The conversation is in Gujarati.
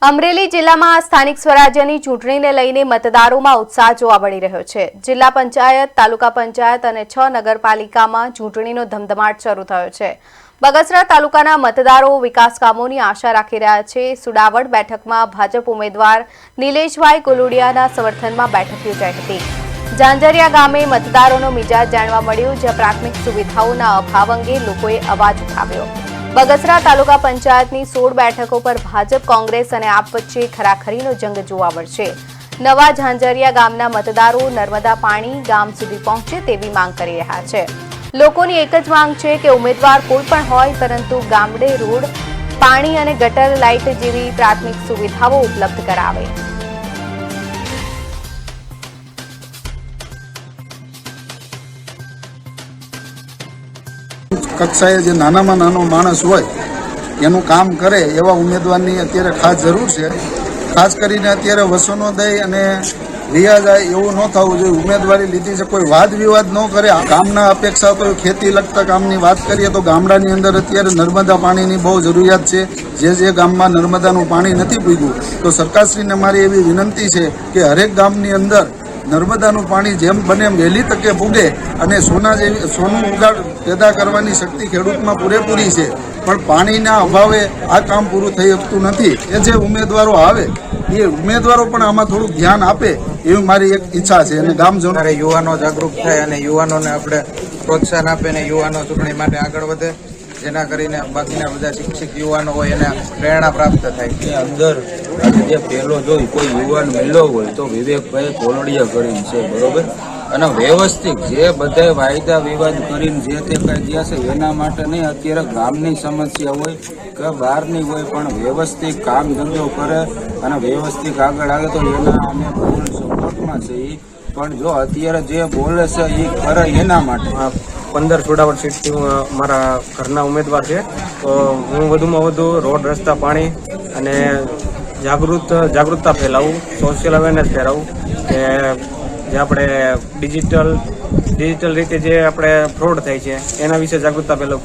અમરેલી જિલ્લામાં સ્થાનિક સ્વરાજ્યની ચૂંટણીને લઈને મતદારોમાં ઉત્સાહ જોવા મળી રહ્યો છે। જિલ્લા પંચાયત, તાલુકા પંચાયત અને 6 નગરપાલિકામાં ચૂંટણીનો ધમધમાટ શરૂ થયો છે। બગસરા તાલુકાના મતદારો વિકાસ કામોની આશા રાખી રહ્યા છે। સુડાવડ બેઠકમાં ભાજપ ઉમેદવાર નિલેશભાઈ કુલુડિયાના સમર્થનમાં બેઠક યોજાઈ હતી। ઝાંઝરિયા ગામે મતદારોનો મિજાજ જાણવા મળ્યો, જ્યાં પ્રાથમિક સુવિધાઓના અભાવ અંગે લોકોએ અવાજ ઉઠાવ્યો। બગસરા તાલુકા પંચાયતની 16 બેઠકો પર ભાજપ, કોંગ્રેસ અને આપ વચ્ચે ખરાખરીનો જંગ જોવા મળશે। નવા ઝાંઝરિયા ગામના મતદારો નર્મદા પાણી ગામ સુધી પહોંચે તેવી માંગ કરી રહ્યા છે। લોકોની એક જ માંગ છે કે ઉમેદવાર કોઈ પણ હોય, પરંતુ ગામડે રોડ, પાણી અને ગટર લાઇટ જેવી પ્રાથમિક સુવિધાઓ ઉપલબ્ધ કરાવે। કક્ષાએ જે નાનામાં નાનો માણસ હોય એનું કામ કરે એવા ઉમેદવારની અત્યારે ખાસ જરૂર છે। ખાસ કરીને અત્યારે વસનો દઈ અને રિયા જાય એવું ન થવું જોઈએ। ઉમેદવારી લીધી છે, કોઈ વાદ વિવાદ ન કરે। ગામના અપેક્ષા તો ખેતી લગતા કામની વાત કરીએ તો ગામડાની અંદર અત્યારે નર્મદા પાણીની બહુ જરૂરિયાત છે। જે ગામમાં નર્મદાનું પાણી નથી પૂગ્યું, તો સરકારશ્રીને મારી એવી વિનંતી છે કે હરેક ગામની અંદર નર્મદાનું પાણી જેમ બને એમ વહેલી તકે પૂગે અને સોનું ઉગાડ પેદા કરવાની શક્તિ ખેડૂતમાં પૂરેપૂરી છે, પણ પાણીના અભાવે આ કામ પૂરું થઈ શકતું નથી। એ જે ઉમેદવારો આવે એ ઉમેદવારો પણ આમાં થોડુંક ધ્યાન આપે એવી મારી એક ઈચ્છા છે। અને ગામજનો યુવાનો જાગૃત થાય અને યુવાનોને આપણે પ્રોત્સાહન આપે ને યુવાનો ચૂંટણી માટે આગળ વધે, જેના કરીને બાકીના બધા શિક્ષિત યુવાનો હોય એને પ્રેરણા પ્રાપ્ત થાય। અંદર આજે જે પહેલો જોઈ કોઈ યુવાન મળ્યો હોય તો વિવેકભાઈ કોલડિયા કરીને છે, બરોબર। અને વ્યવસ્થિત જે બધા વાયદા વિવાદ કરીને જે તે કઈ ગયા છે એના માટે નહીં, અત્યારે ગામની સમસ્યા હોય કે બહારની હોય, પણ વ્યવસ્થિત કામ ધંધો કરે અને વ્યવસ્થિત આગળ આવે તો એના અમે ફૂલ સપોર્ટમાં છીએ। પણ જો અત્યારે જે બોલે છે એ કરે એના માટે 15 સુડાવડ સીટથી મારા ઘરના ઉમેદવાર છે, તો હું વધુમાં વધુ રોડ, રસ્તા, પાણી અને જાગૃતતા ફેલાવું, સોશિયલ અવેરનેસ ફેલાવું કે જે આપણે ડિજિટલ રીતે જે આપણે ફ્રોડ થાય છે એના વિશે જાગૃતતા ફેલાવું।